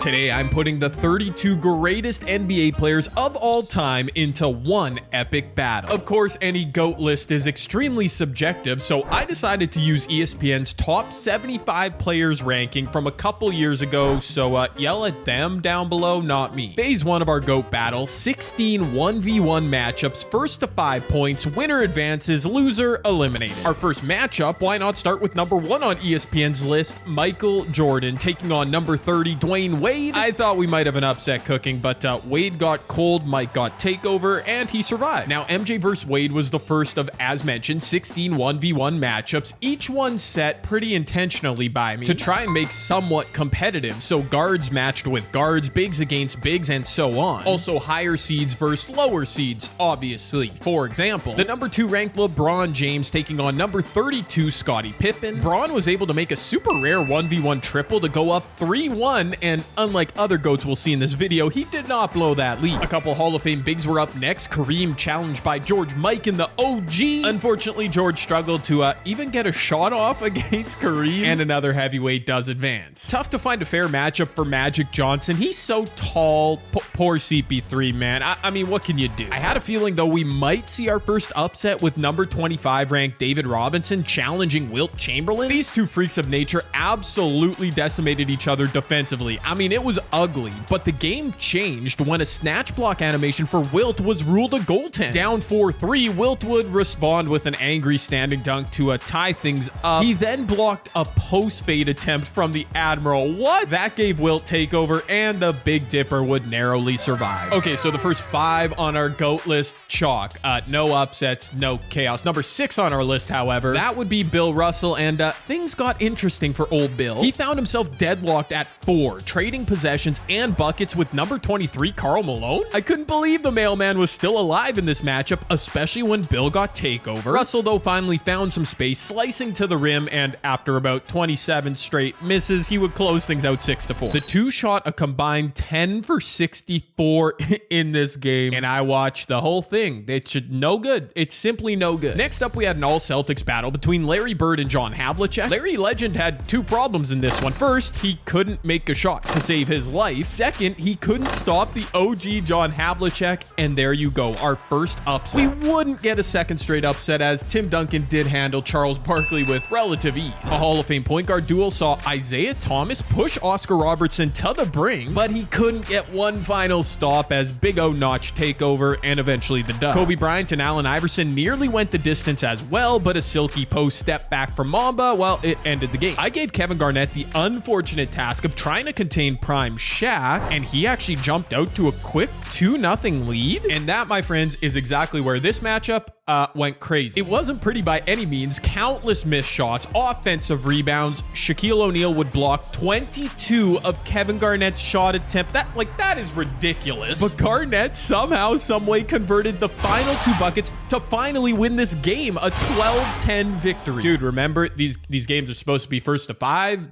Today, I'm putting the 32 greatest NBA players of all time into one epic battle. Of course, any GOAT list is extremely subjective, so I decided to use ESPN's top 75 players ranking from a couple years ago, so yell at them down below, not me. Phase 1 of our GOAT battle, 16 1v1 matchups, first to 5 points, winner advances, loser eliminated. Our first matchup, why not start with number 1 on ESPN's list, Michael Jordan, taking on number 30, Dwayne Wade. I thought we might have an upset cooking, but Wade got cold, Mike got takeover, and he survived. Now, MJ vs. Wade was the first of, as mentioned, 16 1v1 matchups, each one set pretty intentionally by me to try and make somewhat competitive, so guards matched with guards, bigs against bigs, and so on. Also, higher seeds versus lower seeds, obviously. For example, the number 2 ranked LeBron James taking on number 32 Scottie Pippen. Bron was able to make a super rare 1v1 triple to go up 3-1, and unlike other GOATs we'll see in this video, he did not blow that lead. A couple Hall of Fame bigs were up next. Kareem challenged by George Mikan, the OG. Unfortunately, George struggled to even get a shot off against Kareem, and another heavyweight does advance. Tough to find a fair matchup for Magic Johnson. He's so tall. Poor CP3, man. I mean, what can you do? I had a feeling, though, we might see our first upset with number 25 ranked David Robinson challenging Wilt Chamberlain. These two freaks of nature absolutely decimated each other defensively. I mean, it was ugly, but the game changed when a snatch block animation for Wilt was ruled a goaltend. Down 4-3, Wilt would respond with an angry standing dunk to tie things up. He then blocked a post fade attempt from the Admiral. What? That gave Wilt takeover, and the Big Dipper would narrowly survive. Okay, so the first 5 on our GOAT list, chalk. No upsets, no chaos. Number 6 on our list, however, that would be Bill Russell, and things got interesting for old Bill. He found himself deadlocked at 4, trading possessions and buckets with number 23 Karl Malone. I couldn't believe the mailman was still alive in this matchup, especially when Bill got takeover. Russell, though, finally found some space, slicing to the rim, and after about 27 straight misses, he would close things out 6-4. The two shot a combined 10 for 64 in this game, and I watched the whole thing. It's no good. It's simply no good. Next up, we had an all-Celtics battle between Larry Bird and John Havlicek. Larry Legend had 2 problems in this one. First, he couldn't make a shot to save his life. Second, he couldn't stop the OG John Havlicek, and there you go, our first upset. We wouldn't get a second straight upset, as Tim Duncan did handle Charles Barkley with relative ease. A Hall of Fame point guard duel saw Isaiah Thomas push Oscar Robertson to the brink, but he couldn't get one final stop as Big O notched takeover and eventually the dub. Kobe Bryant and Allen Iverson nearly went the distance as well, but a silky post step back from Mamba, well, it ended the game. I gave Kevin Garnett the unfortunate task of trying to contain Prime Shaq, and he actually jumped out to a quick 2-0 lead. And that, my friends, is exactly where this matchup went crazy. It wasn't pretty by any means. Countless missed shots, offensive rebounds. Shaquille O'Neal would block 22 of Kevin Garnett's shot attempt. That is ridiculous. But Garnett somehow, someway converted the final 2 buckets to finally win this game, a 12-10 victory. Dude, remember, these games are supposed to be first to 5.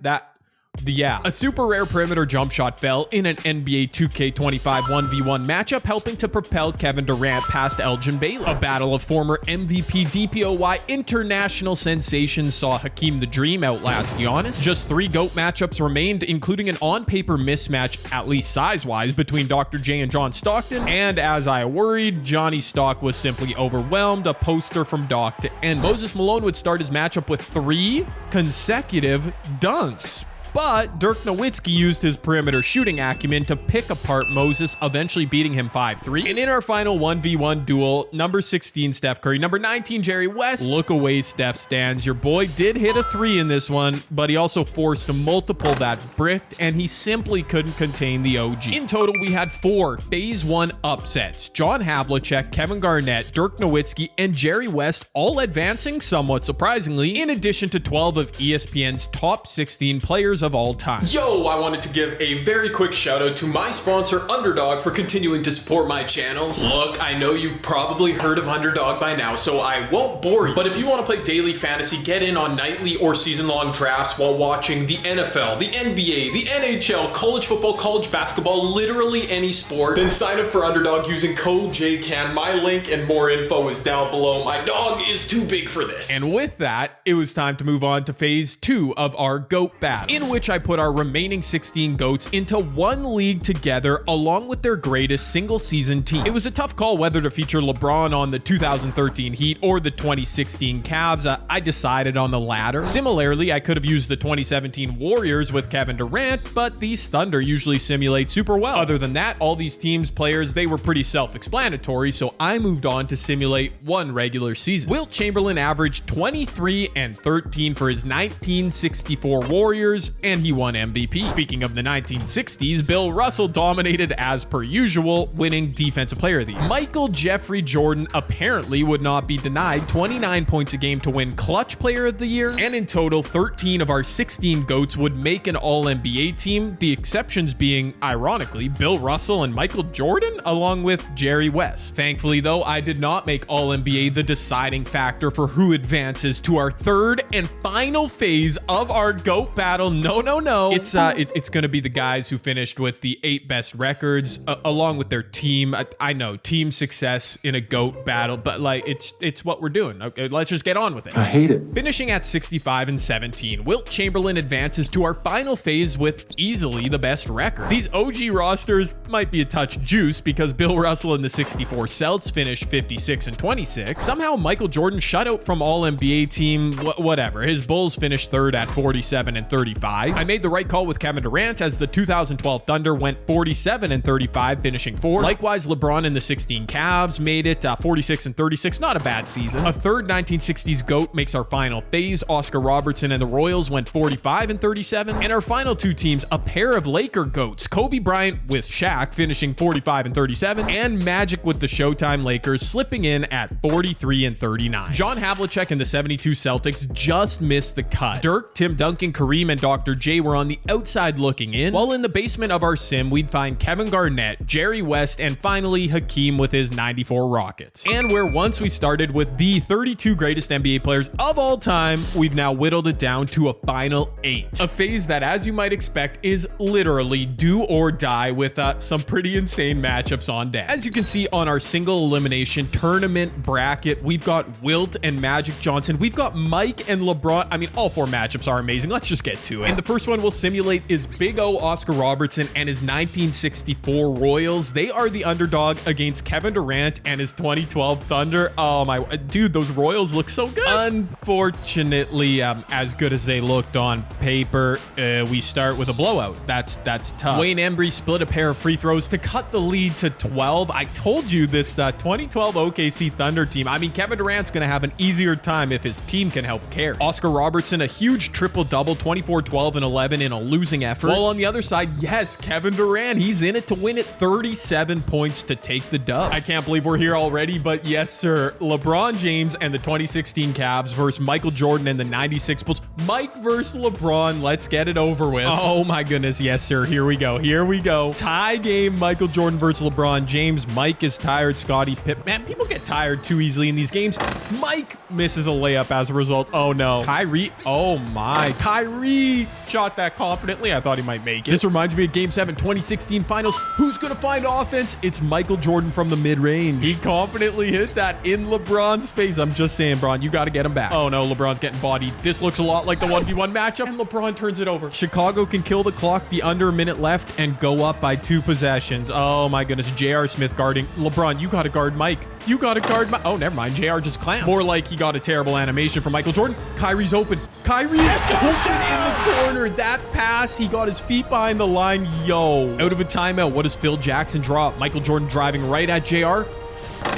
Yeah, a super rare perimeter jump shot fell in an NBA 2K25 1v1 matchup, helping to propel Kevin Durant past Elgin Baylor. A battle of former MVP DPOY international sensations saw Hakeem the Dream outlast Giannis. Just 3 GOAT matchups remained, including an on-paper mismatch, at least size-wise, between Dr. J and John Stockton. And as I worried, Johnny Stock was simply overwhelmed, a poster from Doc to end. Moses Malone would start his matchup with 3 consecutive dunks. But Dirk Nowitzki used his perimeter shooting acumen to pick apart Moses, eventually beating him 5-3. And in our final 1v1 duel, number 16 Steph Curry, number 19 Jerry West. Look away, Steph stands. Your boy did hit a 3 in this one, but he also forced multiple that bricked, and he simply couldn't contain the OG. In total, we had 4 phase 1 upsets. John Havlicek, Kevin Garnett, Dirk Nowitzki, and Jerry West all advancing somewhat surprisingly, in addition to 12 of ESPN's top 16 players of all time. Yo, I wanted to give a very quick shout out to my sponsor Underdog for continuing to support my channels. Look, I know you've probably heard of Underdog by now, so I won't bore you, but if you want to play daily fantasy, get in on nightly or season-long drafts while watching the NFL, the NBA, the NHL, college football, college basketball, literally any sport, then sign up for Underdog using code JCAN. My link and more info is down below. My dog is too big for this. And with that, it was time to move on to phase 2 of our GOAT battle, in which I put our remaining 16 GOATs into one league together along with their greatest single season team. It was a tough call whether to feature LeBron on the 2013 Heat or the 2016 Cavs. I decided on the latter. Similarly, I could have used the 2017 Warriors with Kevin Durant, but these Thunder usually simulate super well. Other than that, all these teams' players, they were pretty self-explanatory, so I moved on to simulate one regular season. Wilt Chamberlain averaged 23 and 13 for his 1964 Warriors, and he won MVP. Speaking of the 1960s, Bill Russell dominated as per usual, winning Defensive Player of the Year. Michael Jeffrey Jordan apparently would not be denied 29 points a game to win Clutch Player of the Year, and in total, 13 of our 16 GOATs would make an All-NBA team, the exceptions being, ironically, Bill Russell and Michael Jordan, along with Jerry West. Thankfully, though, I did not make All-NBA the deciding factor for who advances to our third and final phase of our GOAT battle. No. It's gonna be the guys who finished with the 8 best records, along with their team. I know, team success in a GOAT battle, but like, it's what we're doing. Okay, let's just get on with it. I hate it. Finishing at 65 and 17, Wilt Chamberlain advances to our final phase with easily the best record. These OG rosters might be a touch juice because Bill Russell and the 64 Celts finished 56 and 26. Somehow Michael Jordan shut out from All-NBA team, whatever. His Bulls finished third at 47 and 35. I made the right call with Kevin Durant as the 2012 Thunder went 47 and 35, finishing fourth. Likewise, LeBron and the 16 Cavs made it 46 and 36. Not a bad season. A third 1960s GOAT makes our final phase. Oscar Robertson and the Royals went 45 and 37. And our final two teams, a pair of Laker GOATs, Kobe Bryant with Shaq finishing 45 and 37, and Magic with the Showtime Lakers slipping in at 43 and 39. John Havlicek and the 72 Celtics just missed the cut. Dirk, Tim Duncan, Kareem, and Dr. J were on the outside looking in, while in the basement of our sim, we'd find Kevin Garnett, Jerry West, and finally Hakeem with his 94 Rockets. And where once we started with the 32 greatest NBA players of all time, we've now whittled it down to a final 8. A phase that, as you might expect, is literally do or die with some pretty insane matchups on deck. As you can see on our single elimination tournament bracket, we've got Wilt and Magic Johnson. We've got Mike and LeBron. I mean, all 4 matchups are amazing. Let's just get to it. And the first one we'll simulate is Big O Oscar Robertson and his 1964 Royals. They are the underdog against Kevin Durant and his 2012 Thunder. Oh my, dude, those Royals look so good. Unfortunately, as good as they looked on paper, we start with a blowout. That's tough. Wayne Embry split a pair of free throws to cut the lead to 12. I told you this 2012 OKC Thunder team. I mean, Kevin Durant's going to have an easier time if his team can help carry. Oscar Robertson, a huge triple-double, 24, 12, and 11 in a losing effort. While on the other side, yes, Kevin Durant, he's in it to win it, 37 points to take the dub. I can't believe we're here already, but yes, sir. LeBron James and the 2016 Cavs versus Michael Jordan and the 96 Bulls. Mike versus LeBron. Let's get it over with. Oh my goodness. Yes, sir. Here we go. Tie game, Michael Jordan versus LeBron James. Mike is tired. Scottie Pippen. Man, people get tired too easily in these games. Mike misses a layup as a result. Oh no. Kyrie. Oh my. Kyrie shot that confidently. I thought he might make it. This reminds me of Game 7 2016 Finals. Who's going to find offense? It's Michael Jordan from the mid-range. He confidently hit that in LeBron's face. I'm just saying, Bron, you got to get him back. Oh no, LeBron's getting bodied. This looks a lot like the 1v1 matchup, and LeBron turns it over. Chicago can kill the clock, be under a minute left, and go up by 2 possessions. Oh my goodness. J.R. Smith guarding. LeBron, you got to guard Mike. You got to guard Mike. Oh, never mind. J.R. just clamped. More like he got a terrible animation from Michael Jordan. Kyrie's open. Kyrie's open in the corner. That pass, he got his feet behind the line. Yo. Out of a timeout. What does Phil Jackson draw? Michael Jordan driving right at J.R.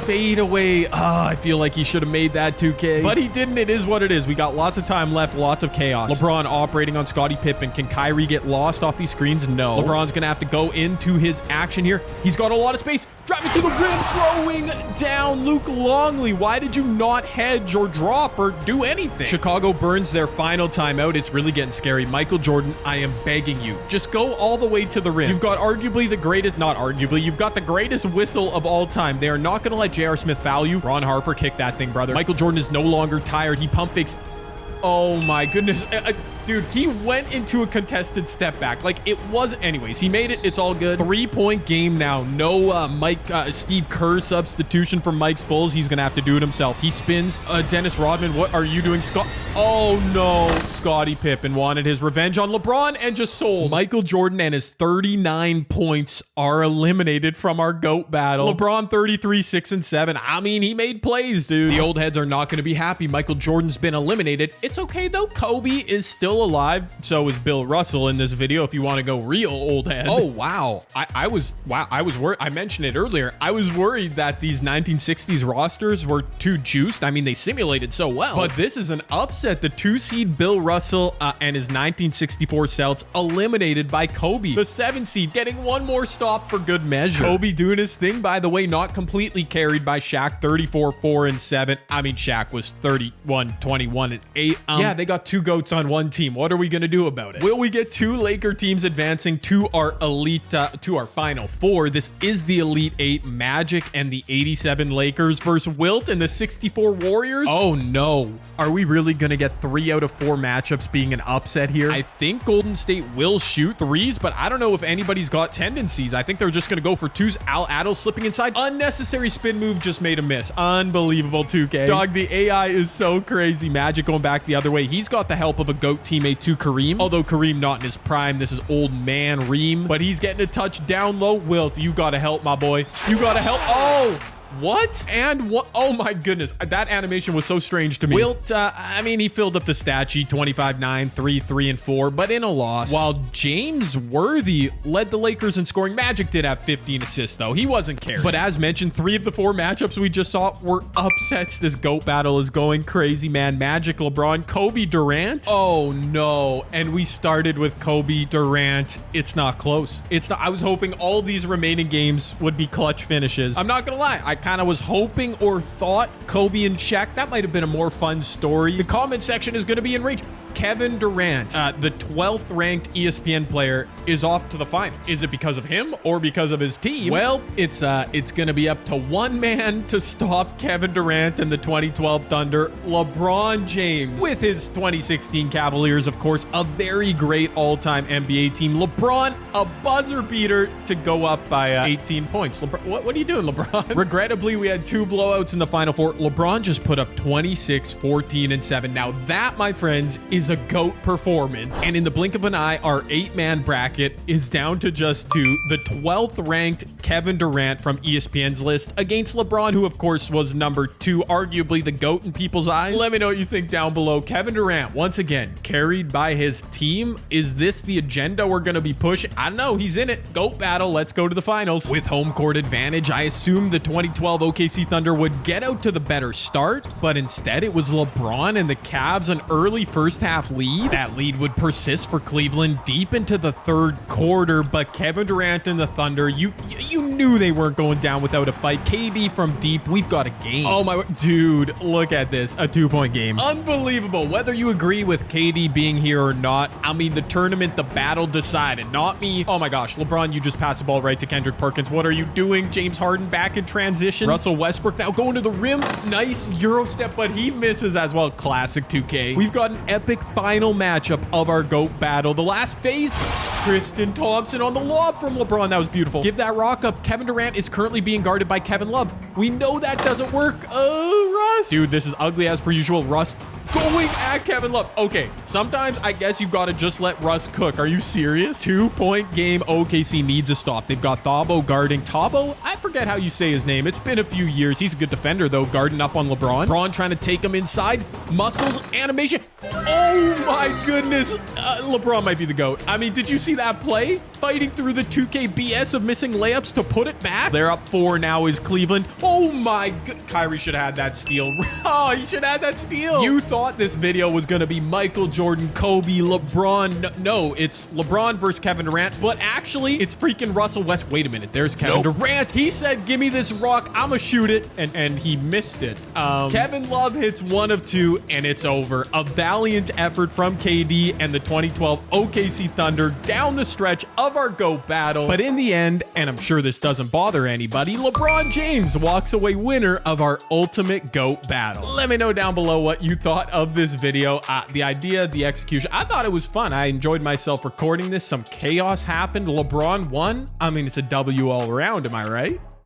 Fade away. I feel like he should have made that 2K, but he didn't. It is what it is. We got lots of time left, lots of chaos. LeBron operating on Scottie Pippen. Can Kyrie get lost off these screens? No. LeBron's gonna have to go into his action here. He's got a lot of space. Driving to the rim, throwing down Luke Longley. Why did you not hedge or drop or do anything? Chicago burns their final timeout. It's really getting scary. Michael Jordan, I am begging you, just go all the way to the rim. You've got arguably the greatest, not arguably, you've got the greatest whistle of all time. They are not going to let J.R. Smith foul you. Ron Harper kicked that thing, brother. Michael Jordan is no longer tired. He pump fakes. Oh my goodness. Dude, he went into a contested step back. Like, it wasn't. Anyways, he made it. It's all good. 3-point game now. No Steve Kerr substitution for Mike's Bulls. He's going to have to do it himself. He spins. Dennis Rodman, what are you doing, Scott? Oh, no. Scottie Pippen wanted his revenge on LeBron and just sold. Michael Jordan and his 39 points are eliminated from our GOAT battle. LeBron 33, 6 and 7. I mean, he made plays, dude. The old heads are not going to be happy. Michael Jordan's been eliminated. It's okay, though. Kobe is still alive. So is Bill Russell in this video, if you want to go real old head. Oh, wow. I was worried. I mentioned it earlier. I was worried that these 1960s rosters were too juiced. I mean, they simulated so well. But this is an upset. The 2-seed Bill Russell and his 1964 Celts eliminated by Kobe. The 7-seed getting one more stop for good measure. Kobe doing his thing, by the way, not completely carried by Shaq, 34, 4 and 7. I mean, Shaq was 31, 21 and 8. Yeah, they got two GOATs on one team. What are we going to do about it? Will we get two Laker teams advancing to our elite, to our final four? This is the Elite 8, Magic and the 87 Lakers versus Wilt and the 64 Warriors. Oh no. Are we really going to get 3 out of 4 matchups being an upset here? I think Golden State will shoot threes, but I don't know if anybody's got tendencies. I think they're just going to go for twos. Al Adel slipping inside. Unnecessary spin move, just made a miss. Unbelievable, 2K. Dog, the AI is so crazy. Magic going back the other way. He's got the help of a GOAT teammate to Kareem. Although Kareem not in his prime. This is old man Reem. But he's getting a touch down low. Wilt, you got to help, my boy. You got to help. Oh! What? And what? Oh my goodness. That animation was so strange to me. Wilt, I mean, he filled up the stat sheet, 25-9, 3, 4, but in a loss. While James Worthy led the Lakers in scoring. Magic did have 15 assists, though. He wasn't carried. But as mentioned, 3 of the 4 matchups we just saw were upsets. This GOAT battle is going crazy, man. Magic, LeBron, Kobe, Durant. Oh no. And we started with Kobe, Durant. It's not close. It's not. I was hoping all these remaining games would be clutch finishes. I'm not gonna lie. I kind of was hoping or thought Kobe and Shaq. That might have been a more fun story. The comment section is going to be enraged. Kevin Durant, the 12th ranked ESPN player, is off to the finals. Is it because of him or because of his team? Well, it's going to be up to one man to stop Kevin Durant and the 2012 Thunder, LeBron James, with his 2016 Cavaliers, of course, a very great all-time NBA team. LeBron, a buzzer beater to go up by 18 points. What are you doing, LeBron? Regrettably, we had 2 blowouts in the Final Four. LeBron just put up 26, 14, and 7. Now that, my friends, is a GOAT performance. And in the blink of an eye, our 8-man bracket is down to just 2. The 12th ranked Kevin Durant from ESPN's list against LeBron, who of course was number 2, arguably the GOAT in people's eyes. Let me know what you think down below. Kevin Durant, once again, carried by his team. Is this the agenda we're going to be pushing? I don't know. He's in it. GOAT battle. Let's go to the finals. With home court advantage, I assume the 2012 OKC Thunder would get out to the better start, but instead it was LeBron and the Cavs an early first half lead. That lead would persist for Cleveland deep into the 3rd quarter, but Kevin Durant and the Thunder, you knew they weren't going down without a fight. KD from deep, we've got a game. Oh my, dude, look at this, a 2-point game. Unbelievable. Whether you agree with KD being here or not, I mean, the tournament, the battle decided, not me. Oh my gosh, LeBron, you just passed the ball right to Kendrick Perkins. What are you doing? James Harden back in transition. Russell Westbrook now going to the rim. Nice Euro step, but he misses as well. Classic 2K. We've got an epic final matchup of our GOAT battle. The last phase, Tristan Thompson on the lob from LeBron. That was beautiful. Give that rock up. Kevin Durant is currently being guarded by Kevin Love. We know that doesn't work. Oh, Russ. Dude, this is ugly as per usual. Russ going at Kevin Love. Okay, sometimes I guess you've got to just let Russ cook. Are you serious? 2-point game. OKC needs a stop. They've got Thabo guarding. Thabo? I forget how you say his name. It's been a few years. He's a good defender, though, guarding up on LeBron. LeBron trying to take him inside. Muscles, animation. Oh, my goodness. LeBron might be the GOAT. I mean, did you see that play? Fighting through the 2K BS of missing layups to put it back. They're up 4 now is Cleveland. Oh, my God. Kyrie should have had that steal. Oh, he should have had that steal. You thought this video was going to be Michael Jordan, Kobe, LeBron. No, it's LeBron versus Kevin Durant, but actually it's freaking Russell West. Wait a minute. There's Kevin Durant. He said, give me this rock. I'm going to shoot it. And he missed it. Kevin Love hits 1 of 2 and it's over. A valiant brilliant effort from KD and the 2012 OKC Thunder down the stretch of our GOAT battle. But in the end, and I'm sure this doesn't bother anybody, LeBron James walks away winner of our ultimate GOAT battle. Let me know down below what you thought of this video. The idea, the execution, I thought it was fun. I enjoyed myself recording this. Some chaos happened. LeBron won. I mean, it's a W all around, am I right?